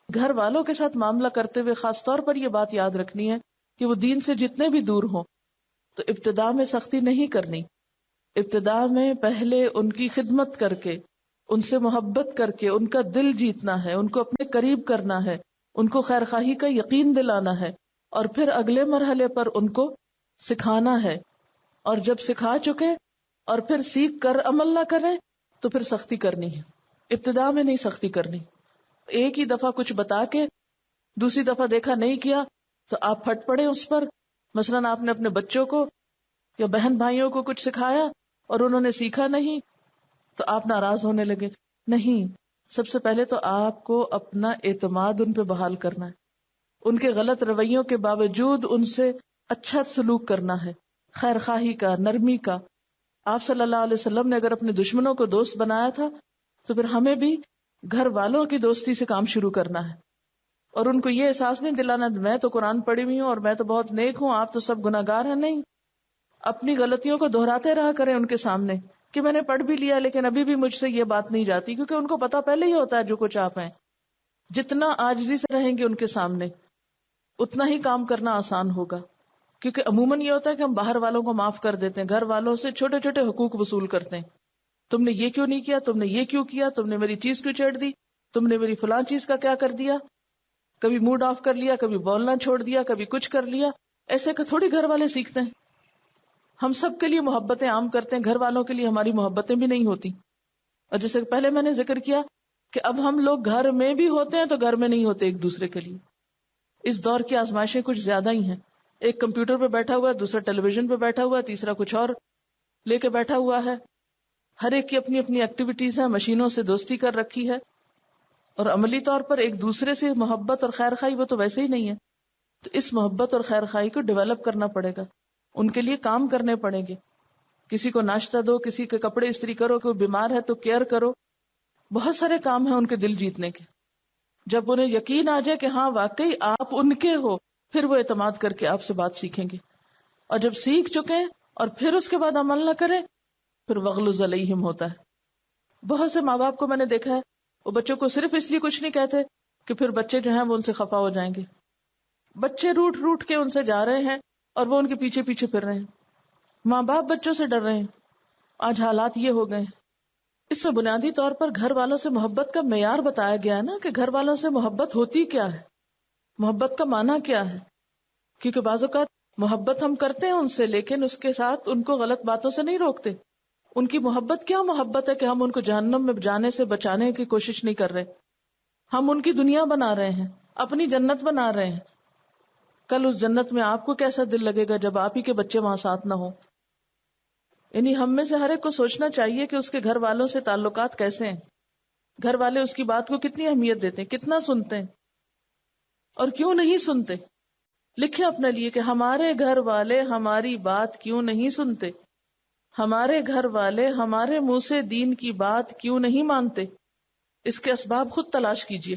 گھر والوں کے ساتھ معاملہ کرتے ہوئے خاص طور پر یہ بات یاد رکھنی ہے کہ وہ دین سے جتنے بھی دور ہوں تو ابتدا میں سختی نہیں کرنی. ابتدا میں پہلے ان کی خدمت کر کے، ان سے محبت کر کے ان کا دل جیتنا ہے، ان کو اپنے قریب کرنا ہے، ان کو خیر خواہی کا یقین دلانا ہے، اور پھر اگلے مرحلے پر ان کو سکھانا ہے. اور جب سکھا چکے اور پھر سیکھ کر عمل نہ کریں تو پھر سختی کرنی ہے. ابتدا میں نہیں سختی کرنی. ایک ہی دفعہ کچھ بتا کے دوسری دفعہ دیکھا نہیں کیا تو آپ پھٹ پڑے اس پر. مثلاً آپ نے اپنے بچوں کو یا بہن بھائیوں کو کچھ سکھایا اور انہوں نے سیکھا نہیں تو آپ ناراض ہونے لگے. نہیں، سب سے پہلے تو آپ کو اپنا اعتماد ان پہ بحال کرنا ہے. ان کے غلط رویوں کے باوجود ان سے اچھا سلوک کرنا ہے، خیر خواہی کا، نرمی کا. آپ صلی اللہ علیہ وسلم نے اگر اپنے دشمنوں کو دوست بنایا تھا تو پھر ہمیں بھی گھر والوں کی دوستی سے کام شروع کرنا ہے، اور ان کو یہ احساس نہیں دلانا میں تو قرآن پڑھی ہوئی ہوں اور میں تو بہت نیک ہوں، آپ تو سب گناہگار ہیں. نہیں، اپنی غلطیوں کو دہراتے رہا کریں ان کے سامنے کہ میں نے پڑھ بھی لیا لیکن ابھی بھی مجھ سے یہ بات نہیں جاتی، کیونکہ ان کو پتا پہلے ہی ہوتا ہے جو کچھ آپ ہیں. جتنا عاجزی سے رہیں گے ان کے سامنے اتنا ہی کام کرنا آسان ہوگا. کیونکہ عموماً یہ ہوتا ہے کہ ہم باہر والوں کو معاف کر دیتے ہیں، گھر والوں سے چھوٹے چھوٹے حقوق وصول کرتے ہیں. تم نے یہ کیوں نہیں کیا، تم نے یہ کیوں کیا، تم نے میری چیز کیوں چھیڑ دی، تم نے میری فلاں چیز کا کیا کر دیا. کبھی موڈ آف کر لیا، کبھی بولنا چھوڑ دیا، کبھی کچھ کر لیا. ایسے کہ تھوڑی گھر والے سیکھتے ہیں. ہم سب کے لیے محبتیں عام کرتے ہیں، گھر والوں کے لیے ہماری محبتیں بھی نہیں ہوتی. اور جیسے پہلے میں نے ذکر کیا کہ اب ہم لوگ گھر میں بھی ہوتے ہیں تو گھر میں نہیں ہوتے ایک دوسرے کے لیے. اس دور کی آزمائشیں کچھ زیادہ ہی ہیں. ایک کمپیوٹر پہ بیٹھا ہوا ہے، دوسرا ٹیلی ویژن پہ بیٹھا ہوا ہے، تیسرا کچھ اور لے کے بیٹھا ہوا ہے. ہر ایک کی اپنی اپنی ایکٹیویٹیز ہیں، مشینوں سے دوستی کر رکھی ہے، اور عملی طور پر ایک دوسرے سے محبت اور خیر خواہی وہ تو ویسے ہی نہیں ہے. تو اس محبت اور خیر خواہی کو ڈیولپ کرنا پڑے گا، ان کے لیے کام کرنے پڑیں گے. کسی کو ناشتہ دو، کسی کے کپڑے استری کرو، کوئی بیمار ہے تو کیئر کرو. بہت سارے کام ہیں ان کے دل جیتنے کے. جب انہیں یقین آ جائے کہ ہاں واقعی آپ ان کے ہو، پھر وہ اعتماد کر کے آپ سے بات سیکھیں گے. اور جب سیکھ چکے اور پھر اس کے بعد عمل نہ کریں، پھر وغلظ علیہم ہوتا ہے. بہت سے ماں باپ کو میں نے دیکھا ہے، وہ بچوں کو صرف اس لیے کچھ نہیں کہتے کہ پھر بچے جو ہیں وہ ان سے خفا ہو جائیں گے. بچے روٹ روٹ کے ان سے جا رہے ہیں اور وہ ان کے پیچھے پیچھے پھر رہے ہیں. ماں باپ بچوں سے ڈر رہے ہیں. آج حالات یہ ہو گئے. اس میں بنیادی طور پر گھر والوں سے محبت کا معیار بتایا گیا ہے نا، کہ گھر والوں سے محبت ہوتی کیا ہے، محبت کا معنی کیا ہے. کیونکہ بعض اوقات محبت ہم کرتے ہیں ان سے، لیکن اس کے ساتھ ان کو غلط باتوں سے نہیں روکتے. ان کی محبت کیا محبت ہے کہ ہم ان کو جہنم میں جانے سے بچانے کی کوشش نہیں کر رہے. ہم ان کی دنیا بنا رہے ہیں، اپنی جنت بنا رہے ہیں. کل اس جنت میں آپ کو کیسا دل لگے گا جب آپ ہی کے بچے وہاں ساتھ نہ ہوں. یعنی ہم میں سے ہر ایک کو سوچنا چاہیے کہ اس کے گھر والوں سے تعلقات کیسے ہیں، گھر والے اس کی بات کو کتنی اہمیت دیتے ہیں، کتنا سنتے ہیں اور کیوں نہیں سنتے. لکھیں اپنے لیے کہ ہمارے گھر والے ہماری بات کیوں نہیں سنتے، ہمارے گھر والے ہمارے منہ سے دین کی بات کیوں نہیں مانتے. اس کے اسباب خود تلاش کیجئے.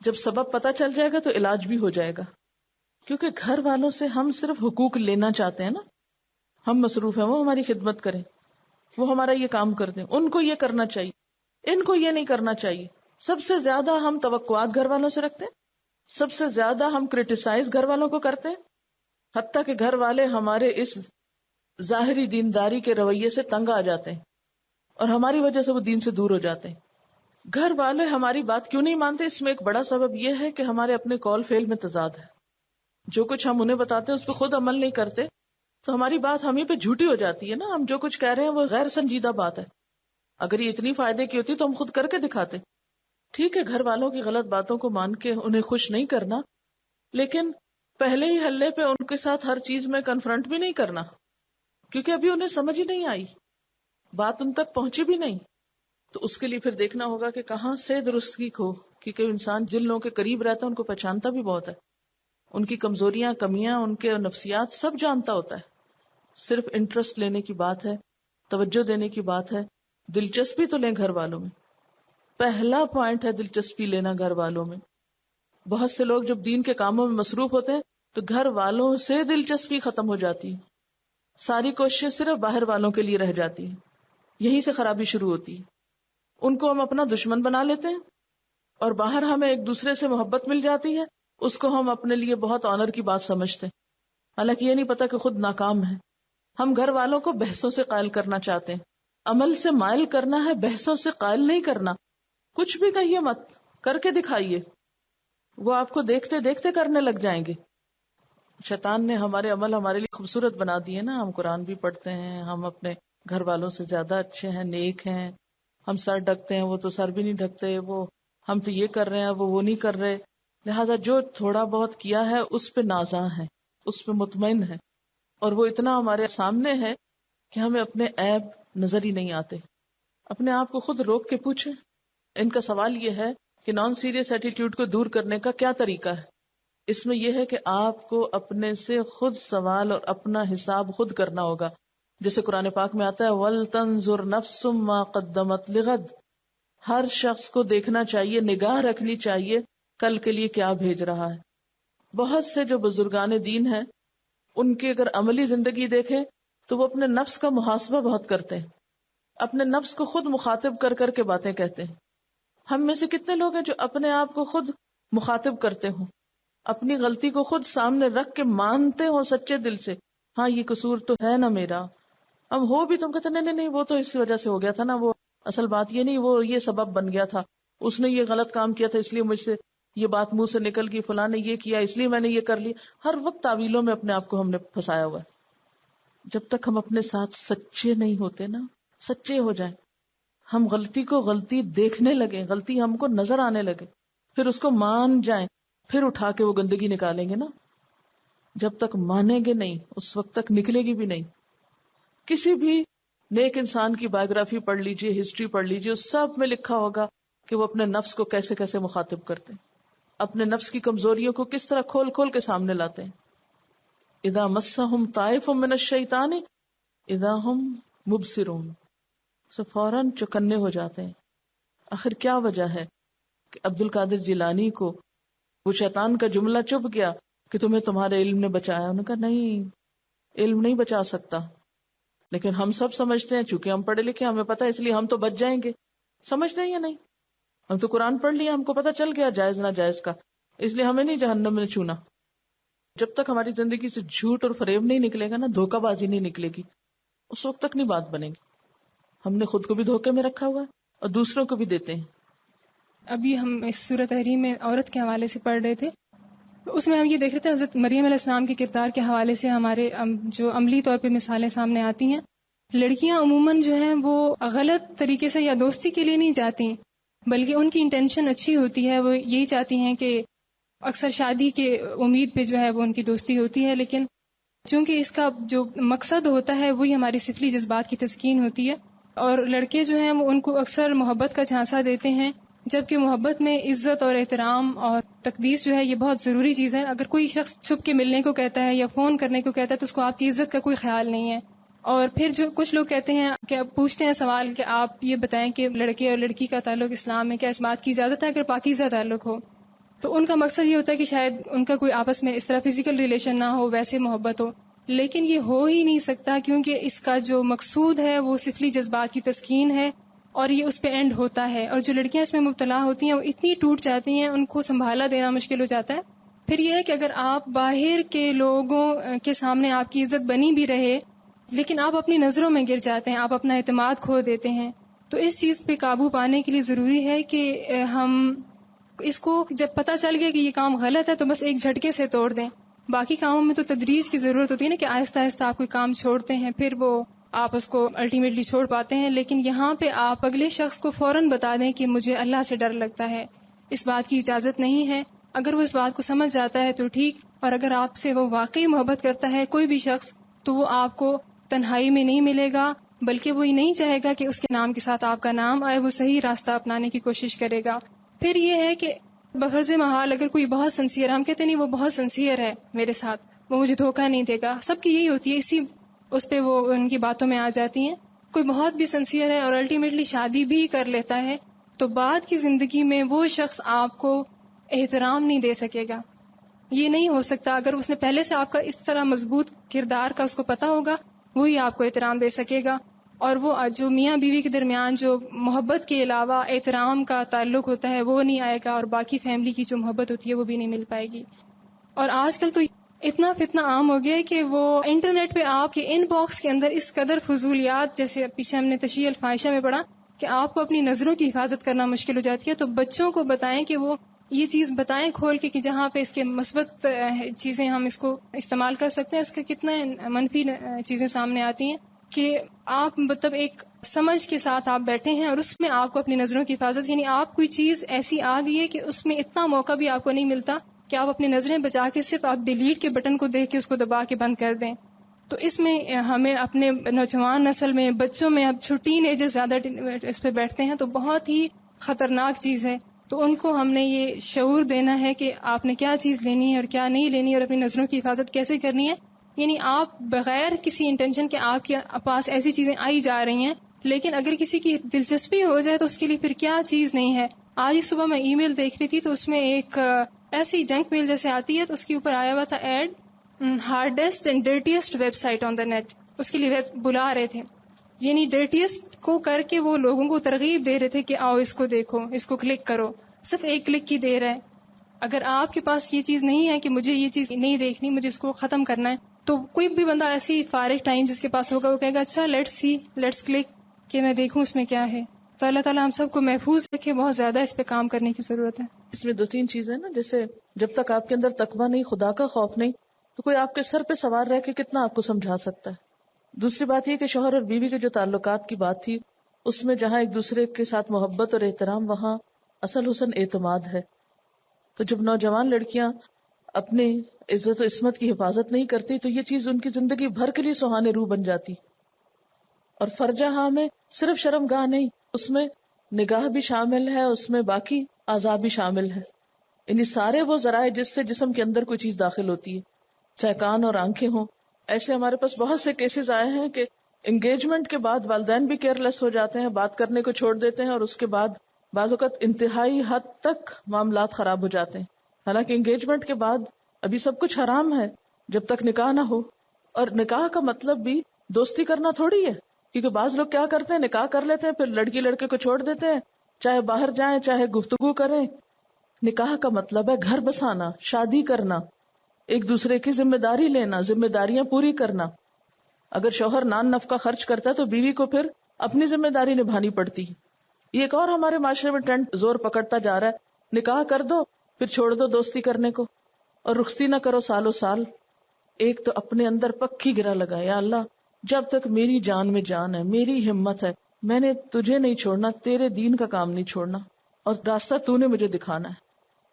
جب سبب پتہ چل جائے گا تو علاج بھی ہو جائے گا. کیونکہ گھر والوں سے ہم صرف حقوق لینا چاہتے ہیں نا، ہم مصروف ہیں وہ ہماری خدمت کریں، وہ ہمارا یہ کام کر دیں، ان کو یہ کرنا چاہیے، ان کو یہ نہیں کرنا چاہیے. سب سے زیادہ ہم توقعات گھر والوں سے رکھتے ہیں، سب سے زیادہ ہم کرٹیسائز گھر والوں کو کرتے ہیں، حتیٰ کہ گھر والے ہمارے اس ظاہری دینداری کے رویے سے تنگ آ جاتے ہیں اور ہماری وجہ سے وہ دین سے دور ہو جاتے ہیں. گھر والے ہماری بات کیوں نہیں مانتے؟ اس میں ایک بڑا سبب یہ ہے کہ ہمارے اپنے قول فعل میں تضاد ہے. جو کچھ ہم انہیں بتاتے ہیں اس پہ خود عمل نہیں کرتے تو ہماری بات ہمیں پہ جھوٹی ہو جاتی ہے نا. ہم جو کچھ کہہ رہے ہیں وہ غیر سنجیدہ بات ہے. اگر یہ اتنی فائدے کی ہوتی تو ہم خود کر کے دکھاتے. ٹھیک ہے گھر والوں کی غلط باتوں کو مان کے انہیں خوش نہیں کرنا، لیکن پہلے ہی ہلے پہ ان کے ساتھ ہر چیز میں کنفرنٹ بھی نہیں کرنا، کیونکہ ابھی انہیں سمجھ ہی نہیں آئی، بات ان تک پہنچی بھی نہیں. تو اس کے لیے پھر دیکھنا ہوگا کہ کہاں سے درستگی ہو، کیونکہ انسان جن لوگوں کے قریب رہتا ہے ان کو پہچانتا بھی بہت ہے، ان کی کمزوریاں، کمیاں، ان کے نفسیات سب جانتا ہوتا ہے. صرف انٹرسٹ لینے کی بات ہے، توجہ دینے کی بات ہے. دلچسپی تو لیں گھر والوں میں. پہلا پوائنٹ ہے دلچسپی لینا گھر والوں میں. بہت سے لوگ جب دین کے کاموں میں مصروف ہوتے ہیں تو گھر والوں سے دلچسپی ختم ہو جاتی ہے، ساری کوششیں صرف باہر والوں کے لیے رہ جاتی ہیں. یہیں سے خرابی شروع ہوتی ہے. ان کو ہم اپنا دشمن بنا لیتے ہیں اور باہر ہمیں ایک دوسرے سے محبت مل جاتی ہے، اس کو ہم اپنے لیے بہت آنر کی بات سمجھتے ہیں، حالانکہ یہ نہیں پتا کہ خود ناکام ہے. ہم گھر والوں کو بحثوں سے قائل کرنا چاہتے ہیں. عمل سے مائل کرنا ہے، بحثوں سے قائل نہیں کرنا. کچھ بھی کہیے مت، کر کے دکھائیے. وہ آپ کو دیکھتے دیکھتے کرنے لگ جائیں گے. شیطان نے ہمارے عمل ہمارے لیے خوبصورت بنا دیے نا. ہم قرآن بھی پڑھتے ہیں، ہم اپنے گھر والوں سے زیادہ اچھے ہیں، نیک ہیں. ہم سر ڈھکتے ہیں، وہ تو سر بھی نہیں ڈھکتے. وہ ہم تو یہ کر رہے ہیں، وہ نہیں کر رہے. لہٰذا جو تھوڑا بہت کیا ہے اس پہ نازاں ہے، اس پہ مطمئن ہے، اور وہ اتنا ہمارے سامنے ہے کہ ہمیں اپنے عیب نظر ہی نہیں آتے. اپنے آپ کو خود روک کے پوچھیں. ان کا سوال یہ ہے کہ نان سیریس ایٹیٹیوڈ کو دور کرنے کا کیا طریقہ ہے. اس میں یہ ہے کہ آپ کو اپنے سے خود سوال اور اپنا حساب خود کرنا ہوگا. جیسے قرآن پاک میں آتا ہے وَلْتَنْظُرْ نَفْسٌ مَا قَدَّمَتْ لِغَدٍ. ہر شخص کو دیکھنا چاہیے، نگاہ رکھنی چاہیے کل کے لیے کیا بھیج رہا ہے. بہت سے جو بزرگان دین ہیں ان کی اگر عملی زندگی دیکھیں تو وہ اپنے نفس کا محاسبہ بہت کرتے ہیں، اپنے نفس کو خود مخاطب کر کر کے باتیں کہتے ہیں. ہم میں سے کتنے لوگ ہیں جو اپنے آپ کو خود مخاطب کرتے ہوں، اپنی غلطی کو خود سامنے رکھ کے مانتے ہوں سچے دل سے، ہاں یہ قصور تو ہے نا میرا. ہم ہو بھی تم کہتے نہیں وہ تو اس وجہ سے ہو گیا تھا نا، وہ اصل بات یہ نہیں، وہ یہ سبب بن گیا تھا، اس نے یہ غلط کام کیا تھا اس لیے مجھ سے یہ بات منہ سے نکل گئی، فلاں نے یہ کیا اس لیے میں نے یہ کر لی. ہر وقت تعویلوں میں اپنے آپ کو ہم نے پھنسایا ہوا ہے. جب تک ہم اپنے ساتھ سچے نہیں ہوتے نا، سچے ہو جائیں، ہم غلطی کو غلطی دیکھنے لگے، غلطی ہم کو نظر آنے لگے، پھر اس کو مان جائیں، پھر اٹھا کے وہ گندگی نکالیں گے نا. جب تک مانیں گے نہیں اس وقت تک نکلے گی بھی نہیں. کسی بھی نیک انسان کی بایوگرافی پڑھ لیجئے، ہسٹری پڑھ لیجئے، اس سب میں لکھا ہوگا کہ وہ اپنے نفس کو کیسے کیسے مخاطب کرتے ہیں، اپنے نفس کی کمزوریوں کو کس طرح کھول کھول کے سامنے لاتے ہیں. اذا مسہم طائف من الشیطان اذا ہم مبصرون، سے فوراً چکنے ہو جاتے ہیں. آخر کیا وجہ ہے کہ عبد القادر جیلانی کو وہ شیطان کا جملہ چپ گیا کہ تمہیں تمہارے علم نے بچایا؟ انہوں نے کہا نہیں، علم نہیں بچا سکتا، لیکن ہم سب سمجھتے ہیں چونکہ ہم پڑھے لکھے ہمیں پتہ ہے اس لیے ہم تو بچ جائیں گے. سمجھتے ہیں یا نہیں؟ ہم تو قرآن پڑھ لیا، ہم کو پتہ چل گیا جائز ناجائز کا، اس لیے ہمیں نہیں جہنم میں چھونا. جب تک ہماری زندگی سے جھوٹ اور فریب نہیں نکلے گا نا، دھوکہ بازی نہیں نکلے گی، اس وقت تک نہیں بات بنے گی. ہم نے خود کو بھی دھوکے میں رکھا ہوا ہے اور دوسروں کو بھی دیتے ہیں. ابھی ہم اس سورۃ تحریم میں عورت کے حوالے سے پڑھ رہے تھے، تو اس میں ہم یہ دیکھ رہے تھے حضرت مریم علیہ السلام کے کردار کے حوالے سے ہمارے جو عملی طور پہ مثالیں سامنے آتی ہیں. لڑکیاں عموماً جو ہیں وہ غلط طریقے سے یا دوستی کے لیے نہیں جاتی، بلکہ ان کی انٹینشن اچھی ہوتی ہے. وہ یہی چاہتی ہیں کہ اکثر شادی کے امید پہ جو ہے وہ ان کی دوستی ہوتی ہے، لیکن چونکہ اس کا جو مقصد ہوتا ہے وہی ہماری سفلی جذبات کی تسکین ہوتی ہے. اور لڑکے جو ہیں وہ ان کو اکثر محبت کا جھانسا دیتے ہیں، جبکہ محبت میں عزت اور احترام اور تقدیس جو ہے یہ بہت ضروری چیز ہے. اگر کوئی شخص چھپ کے ملنے کو کہتا ہے یا فون کرنے کو کہتا ہے تو اس کو آپ کی عزت کا کوئی خیال نہیں ہے. اور پھر جو کچھ لوگ کہتے ہیں کہ پوچھتے ہیں سوال کہ آپ یہ بتائیں کہ لڑکے اور لڑکی کا تعلق اسلام میں کیا اس بات کی اجازت ہے اگر پاکیزہ تعلق ہو؟ تو ان کا مقصد یہ ہوتا ہے کہ شاید ان کا کوئی آپس میں اس طرح فزیکل ریلیشن نہ ہو، ویسے محبت ہو. لیکن یہ ہو ہی نہیں سکتا، کیونکہ اس کا جو مقصود ہے وہ سفلی جذبات کی تسکین ہے، اور یہ اس پہ اینڈ ہوتا ہے. اور جو لڑکیاں اس میں مبتلا ہوتی ہیں وہ اتنی ٹوٹ جاتی ہیں، ان کو سنبھالا دینا مشکل ہو جاتا ہے. پھر یہ ہے کہ اگر آپ باہر کے لوگوں کے سامنے آپ کی عزت بنی بھی رہے، لیکن آپ اپنی نظروں میں گر جاتے ہیں، آپ اپنا اعتماد کھو دیتے ہیں. تو اس چیز پہ قابو پانے کے لیے ضروری ہے کہ ہم اس کو جب پتہ چل گیا کہ یہ کام غلط ہے تو بس ایک جھٹکے سے توڑ دیں. باقی کاموں میں تو تدریج کی ضرورت ہوتی ہے نا، کہ آہستہ آہستہ آپ کوئی کام چھوڑتے ہیں، پھر وہ آپ اس کو الٹیمیٹلی چھوڑ پاتے ہیں. لیکن یہاں پہ آپ اگلے شخص کو فوراً بتا دیں کہ مجھے اللہ سے ڈر لگتا ہے، اس بات کی اجازت نہیں ہے. اگر وہ اس بات کو سمجھ جاتا ہے تو ٹھیک، اور اگر آپ سے وہ واقعی محبت کرتا ہے کوئی بھی شخص، تو وہ آپ کو تنہائی میں نہیں ملے گا، بلکہ وہ یہ نہیں چاہے گا کہ اس کے نام کے ساتھ آپ کا نام آئے، وہ صحیح راستہ اپنانے کی کوشش کرے گا. پھر یہ ہے کہ بفرض محال اگر کوئی بہت سنسیئر، ہم کہتے نہیں وہ بہت سنسیئر ہے میرے ساتھ، وہ مجھے دھوکہ نہیں دے گا، سب کی یہی ہوتی ہے، اسی اس پہ وہ ان کی باتوں میں آ جاتی ہیں. کوئی بہت بھی سنسیئر ہے اور الٹیمیٹلی شادی بھی کر لیتا ہے، تو بعد کی زندگی میں وہ شخص آپ کو احترام نہیں دے سکے گا. یہ نہیں ہو سکتا. اگر اس نے پہلے سے آپ کا اس طرح مضبوط کردار کا اس کو پتا ہوگا، وہی آپ کو احترام دے سکے گا. اور وہ جو میاں بیوی کے درمیان جو محبت کے علاوہ احترام کا تعلق ہوتا ہے وہ نہیں آئے گا، اور باقی فیملی کی جو محبت ہوتی ہے وہ بھی نہیں مل پائے گی. اور آج کل تو اتنا فتنہ عام ہو گیا ہے کہ وہ انٹرنیٹ پہ آپ کے ان باکس کے اندر اس قدر فضولیات، جیسے پیچھے ہم نے تشیع الفاحشہ میں پڑھا کہ آپ کو اپنی نظروں کی حفاظت کرنا مشکل ہو جاتی ہے. تو بچوں کو بتائیں کہ وہ یہ چیز بتائیں کھول کے کہ جہاں پہ اس کے مثبت چیزیں ہم اس کو استعمال کر سکتے ہیں، اس کے کتنے منفی چیزیں سامنے آتی ہیں. کہ آپ مطلب ایک سمجھ کے ساتھ آپ بیٹھے ہیں اور اس میں آپ کو اپنی نظروں کی حفاظت، یعنی آپ کوئی چیز ایسی آ گئی ہے کہ اس میں اتنا موقع بھی آپ کو نہیں ملتا کہ آپ اپنی نظریں بچا کے صرف آپ ڈیلیٹ کے بٹن کو دیکھ کے اس کو دبا کے بند کر دیں. تو اس میں ہمیں اپنے نوجوان نسل میں، بچوں میں، اب جو ٹین ایجر زیادہ اس پہ بیٹھتے ہیں تو بہت ہی خطرناک چیز ہے. تو ان کو ہم نے یہ شعور دینا ہے کہ آپ نے کیا چیز لینی ہے اور کیا نہیں لینی، اور اپنی نظروں کی حفاظت کیسے کرنی ہے. یعنی آپ بغیر کسی انٹینشن کے آپ کے پاس ایسی چیزیں آئی جا رہی ہیں، لیکن اگر کسی کی دلچسپی ہو جائے تو اس کے لیے پھر کیا چیز نہیں ہے. آج ہی صبح میں ای میل دیکھ رہی تھی تو اس میں ایک ایسی جنک میل جیسے آتی ہے، تو اس کے اوپر آیا ہوا تھا add hardest and dirtiest website on the net. اس کے لیے بلا رہے تھے، یعنی ڈرٹیسٹ کو کر کے وہ لوگوں کو ترغیب دے رہے تھے کہ آؤ اس کو دیکھو، اس کو کلک کرو. صرف ایک کلک کی دیر ہے. اگر آپ کے پاس یہ چیز نہیں ہے کہ مجھے یہ چیز نہیں دیکھنی، مجھے اس کو ختم کرنا ہے، تو کوئی بھی بندہ ایسی فارغ ٹائم جس کے پاس ہوگا وہ کہے گا اچھا لیٹس کلک کہ میں دیکھوں اس میں کیا ہے. تو اللہ تعالیٰ ہم سب کو محفوظ رکھے. بہت زیادہ اس پہ کام کرنے کی ضرورت ہے. اس میں 2-3 چیزیں نا، جیسے جب تک آپ کے اندر تقویٰ نہیں، خدا کا خوف نہیں، تو کوئی آپ کے سر پہ سوار رہ کے کتنا آپ کو سمجھا سکتا ہے. دوسری بات یہ کہ شوہر اور بیوی کے جو تعلقات کی بات تھی، اس میں جہاں ایک دوسرے کے ساتھ محبت اور احترام، وہاں اصل حسن اعتماد ہے. تو جب نوجوان لڑکیاں اپنی عزت و عصمت کی حفاظت نہیں کرتی تو یہ چیز ان کی زندگی بھر کے لیے سہانے روح بن جاتی. اور فرجہ ہاں میں صرف شرم گاہ نہیں، اس میں نگاہ بھی شامل ہے، اس میں باقی اعضاء بھی شامل ہے. یعنی سارے وہ ذرائع جس سے جسم کے اندر کوئی چیز داخل ہوتی ہے، چاہے کان اور آنکھیں ہوں. ایسے ہمارے پاس بہت سے کیسز آئے ہیں کہ انگیجمنٹ کے بعد والدین بھی کیئر لیس ہو جاتے ہیں، بات کرنے کو چھوڑ دیتے ہیں، اور اس کے بعد بعض اوقات انتہائی حد تک معاملات خراب ہو جاتے ہیں. حالانکہ انگیجمنٹ کے بعد ابھی سب کچھ حرام ہے جب تک نکاح نہ ہو. اور نکاح کا مطلب بھی دوستی کرنا تھوڑی ہے، کیونکہ بعض لوگ کیا کرتے ہیں، نکاح کر لیتے ہیں، پھر لڑکی لڑکے کو چھوڑ دیتے ہیں، چاہے باہر جائیں چاہے گفتگو کریں. نکاح کا مطلب ہے گھر بسانا، شادی کرنا، ایک دوسرے کی ذمہ داری لینا، ذمہ داریاں پوری کرنا. اگر شوہر نان نفقہ خرچ کرتا ہے تو بیوی کو پھر اپنی ذمہ داری نبھانی پڑتی. یہ ایک اور ہمارے معاشرے میں ٹرینڈ زور پکڑتا جا رہا ہے، نکاح کر دو پھر چھوڑ دو دوستی کرنے کو، اور رخصتی نہ کرو سالوں سال. ایک تو اپنے اندر پکی گرہ لگا، یا اللہ جب تک میری جان میں جان ہے، میری ہمت ہے، میں نے تجھے نہیں چھوڑنا، تیرے دین کا کام نہیں چھوڑنا، اور راستہ تو نے مجھے دکھانا ہے،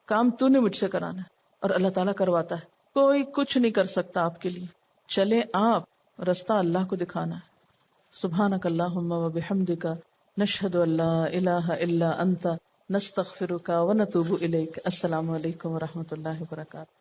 کام تو نے مجھ سے کرانا ہے. اور اللہ تعالیٰ کرواتا ہے، کوئی کچھ نہیں کر سکتا آپ کے لیے. چلیں آپ، راستہ اللہ کو دکھانا ہے. سبحانک اللہم و بحمدک، نشہد ان لا الہ الا انت، نستغفرک و نتوب الیک. السلام علیکم و رحمۃ اللہ وبرکاتہ.